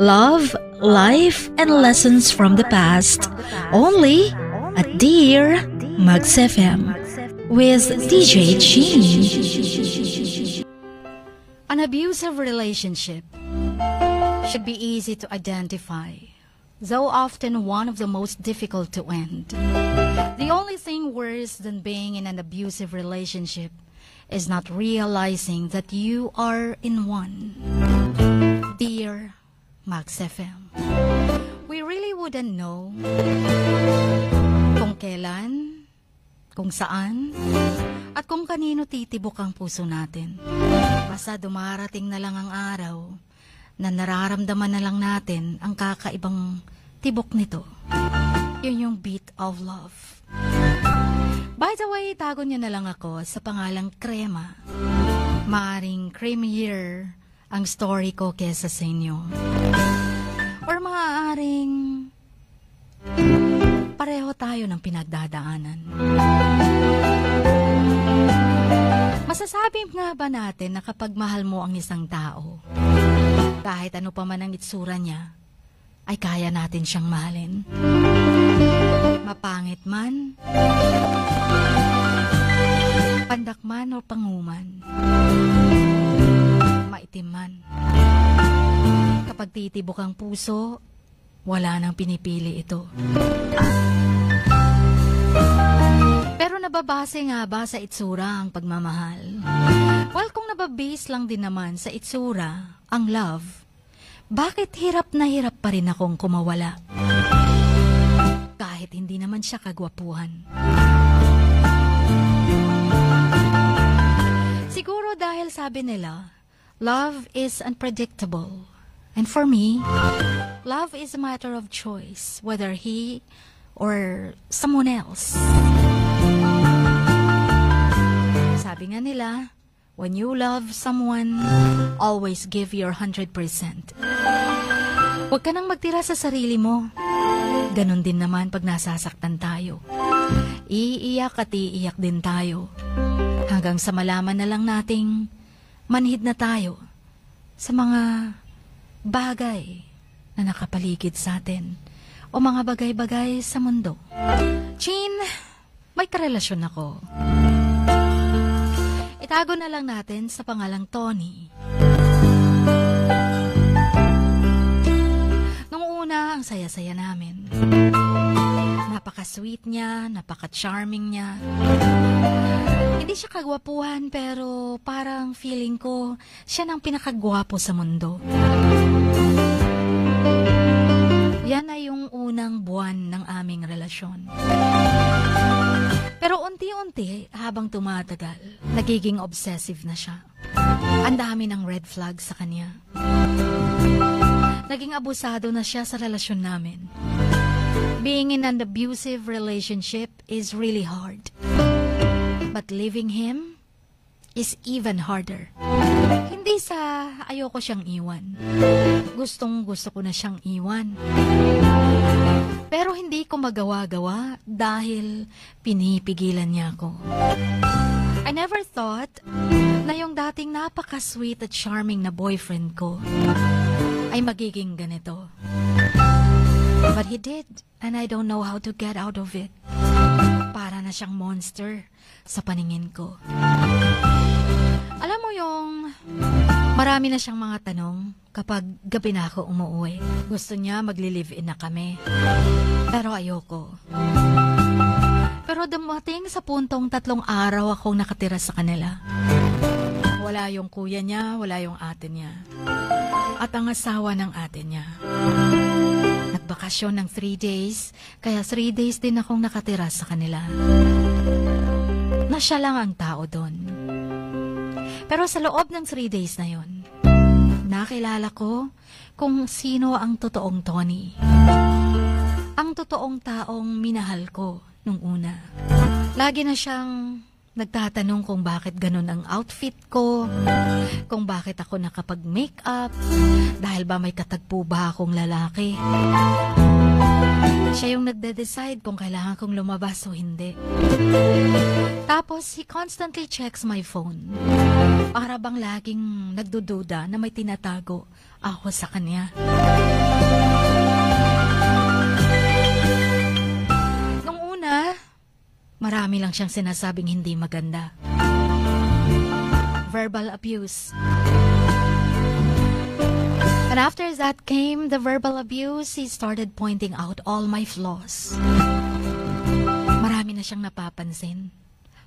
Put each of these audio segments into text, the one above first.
love, life, and lessons from the past. Only at Dear Mags FM with DJ Chin. An abusive relationship should be easy to identify, though often one of the most difficult to end. The only thing worse than being in an abusive relationship is not realizing that you are in one. Dear Mags FM, we really wouldn't know kung kailan, kung saan, at kung kanino titibok ang puso natin. Basta dumarating na lang ang araw na nararamdaman na lang natin ang kakaibang tibok nito. Yun yung beat of love. By the way, tago niyo na lang ako sa pangalang Crema. Maaring creamier ang story ko kesa sa inyo. Or maaaring pareho tayo ng pinagdadaanan. Masasabi nga ba natin na kapag mahal mo ang isang tao, kahit ano pa man ang itsura niya, ay kaya natin siyang mahalin? Mapangit man, pandak man o panguman, maitim man. Kapag titibok ang puso, wala nang pinipili ito. Pero nababase nga ba sa itsura ang pagmamahal? Well, kung nababase lang din naman sa itsura ang love, bakit hirap na hirap pa rin akong kumawala? Kahit hindi naman siya kagwapuhan. Siguro dahil sabi nila, love is unpredictable. And for me, love is a matter of choice, whether he or someone else. Sabi nga nila, when you love someone, always give your 100%. Huwag ka nang magtira sa sarili mo. Ganon din naman pag nasasaktan tayo. Iiyak at iiyak din tayo. Hanggang sa malaman na lang nating manhid na tayo sa mga bagay na nakapaligid sa atin o mga bagay-bagay sa mundo. Chin, may karelasyon ako. Itago na lang natin sa pangalang Tony. Nung una, ang saya-saya namin. Napaka-sweet niya, napaka-charming niya. Hindi siya kagwapuhan pero parang feeling ko siya nang pinakagwapo sa mundo. Yan ay yung unang buwan ng aming relasyon. Pero unti-unti, habang tumatagal, nagiging obsessive na siya. Ang dami ng red flag sa kanya. Naging abusado na siya sa relasyon namin. Being in an abusive relationship is really hard. But leaving him is even harder. Hindi sa ayoko siyang iwan. Gustong gusto ko na siyang iwan. Pero hindi ko magawa-gawa dahil pinipigilan niya ako. I never thought na yung dating napaka-sweet at charming na boyfriend ko ay magiging ganito. But he did, and I don't know how to get out of it. Para na siyang monster sa paningin ko. Alam mo yung marami na siyang mga tanong kapag gabi na ako umuwi. Gusto niya magli-live-in na kami. Pero ayoko. Pero dumating sa puntong 3 araw akong nakatira sa kanila. Wala yung kuya niya, wala yung ate niya. At ang asawa ng ate niya. Nagbakasyon ng 3 days, kaya 3 days din akong nakatira sa kanila. Na siya lang ang tao doon. Pero sa loob ng 3 days na yon, nakilala ko kung sino ang totoong Tony. Ang totoong taong minahal ko nung una. Lagi na siyang nagtatanong kung bakit ganun ang outfit ko, kung bakit ako nakapag-makeup, dahil ba may katagpo ba akong lalaki. Siya yung nagde-decide kung kailangan kong lumabas o hindi. Tapos, he constantly checks my phone. Para bang laging nagdududa na may tinatago ako sa kanya. Nung una, marami lang siyang sinasabing hindi maganda. Verbal abuse. And after that came the verbal abuse, he started pointing out all my flaws. Marami na siyang napapansin.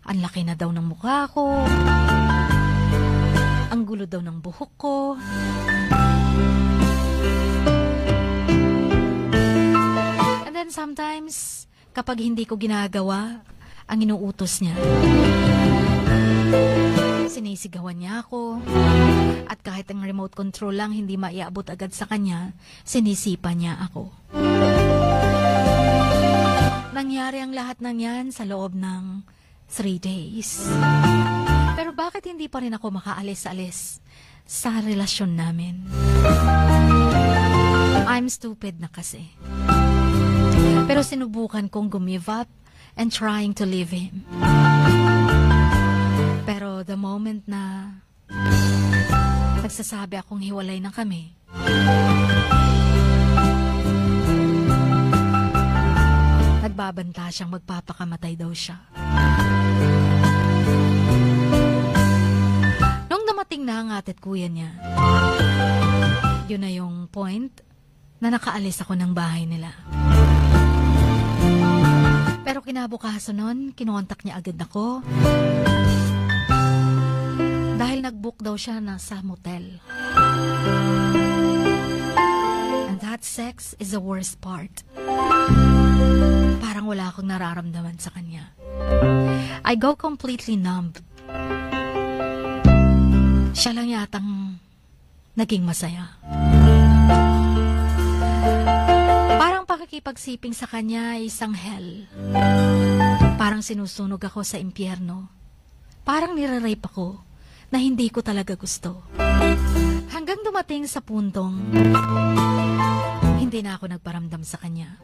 Ang laki na daw ng mukha ko. Ang gulo daw ng buhok ko. And then sometimes, kapag hindi ko ginagawa, ang inuutos niya, sinisigawan niya ako. At kahit ang remote control lang hindi maiabot agad sa kanya, sinisipa niya ako. Nangyari ang lahat ng yan sa loob ng 3 days. Pero bakit hindi pa rin ako makaalis-alis sa relasyon namin? I'm stupid na kasi. Pero sinubukan kong give up and trying to leave him. Pero the moment na nagsasabi akong hiwalay na kami, nagbabanta siyang magpapakamatay daw siya. Nung dumating na ang ate at kuya niya, yun na yung point na nakaalis ako ng bahay nila. Pero kinabukasan nun, kinontak niya agad ako dahil nag-book daw siya sa motel. And that sex is the worst part. Parang wala akong nararamdaman sa kanya. I go completely numb. Siya lang yatang naging masaya. Parang pakikipagsiping sa kanya ay isang hell. Parang sinusunog ako sa impyerno. Parang nire-rape ako na hindi ko talaga gusto. Hanggang dumating sa puntong hindi na ako nagparamdam sa kanya.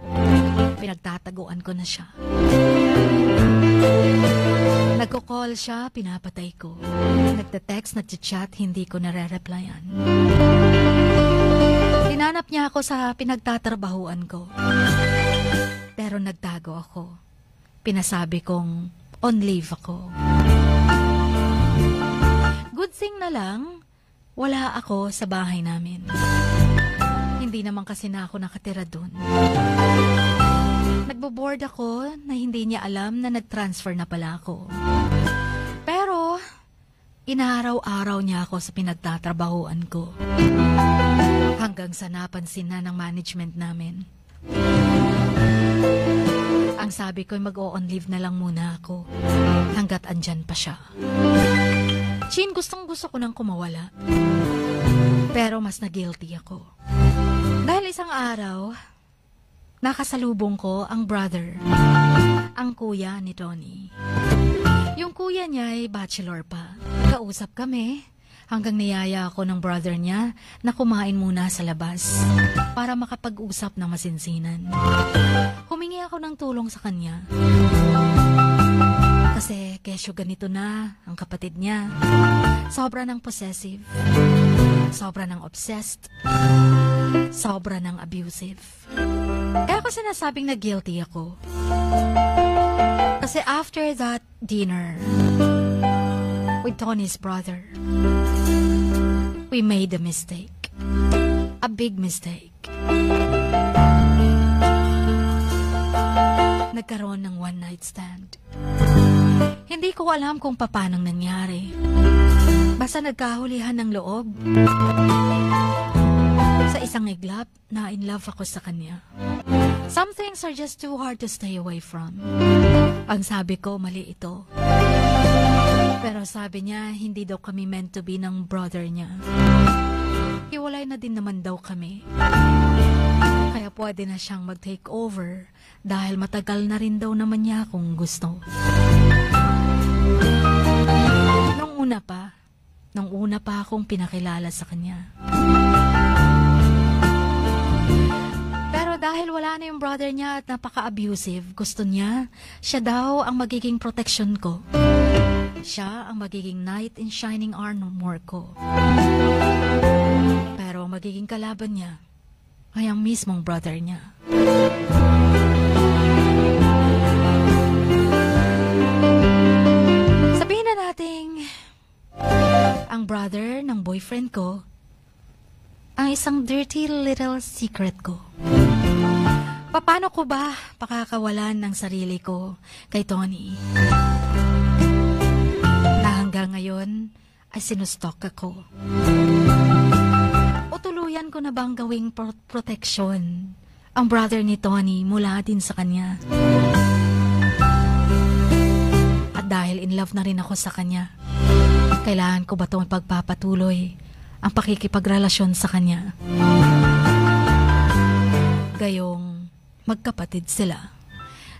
Pinagtataguan ko na siya. Nagko-call siya, pinapatay ko. Nagte-text, nagchat-chat, hindi ko nare-replyan. Tinanap niya ako sa pinagtatrabahuan ko. Pero nagtago ako. Pinasabi kong on leave ako. Good thing na lang, wala ako sa bahay namin. Hindi naman kasi na ako nakatira dun. Nagbo-board ako na hindi niya alam na nag-transfer na pala ako. Pero, inaaraw-araw niya ako sa pinagtatrabahuan ko. Hanggang sa napansin na ng management namin. Ang sabi ko, mag-o-on leave na lang muna ako. Hanggat andyan pa siya. Chin, gustong-gusto ko nang kumawala. Pero mas na-guilty ako. Dahil isang araw, nakasalubong ko ang brother, ang kuya ni Tony. Yung kuya niya ay bachelor pa. Kausap kami hanggang niyaya ako ng brother niya na kumain muna sa labas para makapag-usap ng masinsinan. Humingi ako ng tulong sa kanya. Kasi kesyo ganito na ang kapatid niya. Sobra ng possessive. Sobra ng obsessed. Sobra ng abusive. Kaya ko sinasabing na guilty ako. Kasi after that dinner with Tony's brother, we made a mistake. A big mistake. Nagkaroon ng one night stand. Hindi ko alam kung paanong nangyari. Basta nagkahulihan ng loob. Sa isang iglap, na in love ako sa kanya. Some things are just too hard to stay away from. Ang sabi ko, mali ito. Pero sabi niya, hindi daw kami meant to be ng brother niya. Hiwalay na din naman daw kami. Kaya pwede na siyang mag-take over dahil matagal na rin daw naman niya akong gusto. Nung una pa akong pinakilala sa kanya. Pero dahil wala na yung brother niya at napaka-abusive, gusto niya, siya daw ang magiging protection ko. Siya ang magiging knight in shining armor ko. Pero ang magiging kalaban niya ay ang mismong brother niya. Sabihin na nating ang brother ng boyfriend ko ang isang dirty little secret ko. Paano ko ba pakakawalan ng sarili ko kay Tony? Na hanggang ngayon ay sinustok ako. O tuluyan ko na bang gawing proteksyon ang brother ni Tony mula din sa kanya? At dahil in love na rin ako sa kanya, kailangan ko ba itong pagpapatuloy ang pakikipagrelasyon sa kanya? Gayong magkapatid sila.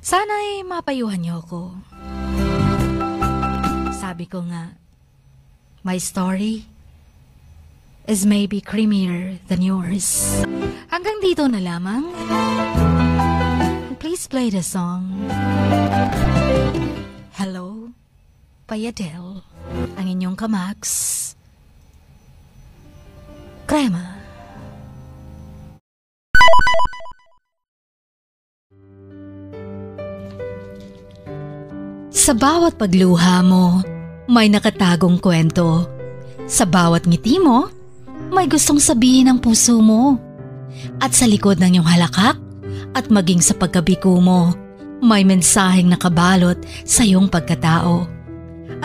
Sana'y mapayuhan niyo ako. Sabi ko nga, my story is maybe creamier than yours. Hanggang dito na lamang. Please play the song Hello, Payadel. Ang inyong kamax, Crema. Sa bawat pagluha mo, may nakatagong kwento. Sa bawat ngiti mo, may gustong sabihin ang puso mo. At sa likod ng iyong halakak at maging sa pagkabiko mo, may mensaheng nakabalot sa iyong pagkatao.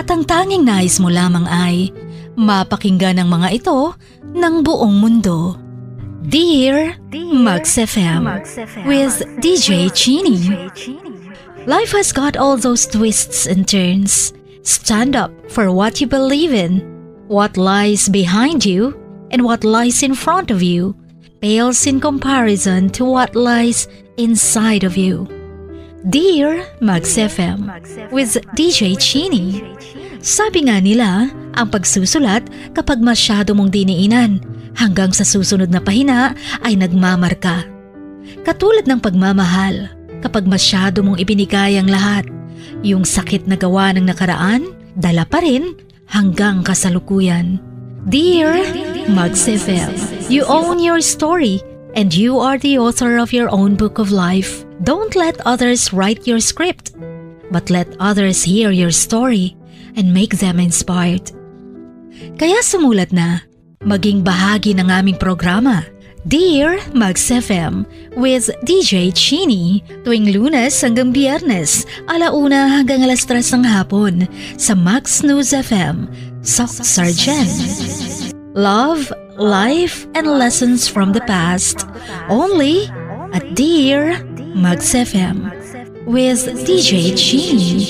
At ang tanging nais mo lamang ay mapakinggan ang mga ito ng buong mundo. Dear Max FM with DJ Chini. Life has got all those twists and turns. Stand up for what you believe in. What lies behind you and what lies in front of you pales in comparison to what lies inside of you. Dear Max FM with DJ Chini. Sabi nga nila, ang pagsusulat kapag masyado mong diniinan hanggang sa susunod na pahina ay nagmamarka. Katulad ng pagmamahal, kapag masyado mong ibinigay ang lahat, yung sakit na gawa ng nakaraan, dala pa rin hanggang kasalukuyan. Dear Max FM, you own your story and you are the author of your own book of life. Don't let others write your script, but let others hear your story and make them inspired. Kaya sumulat na, maging bahagi ng aming programa, Dear Max FM with DJ Chini, tuwing Lunes hanggang Biyernes, 1:00 hanggang 3:00 ng hapon sa Max News FM, Sock Sargent. Love, life, and lessons from the past, only at Dear Max FM with DJ Chini.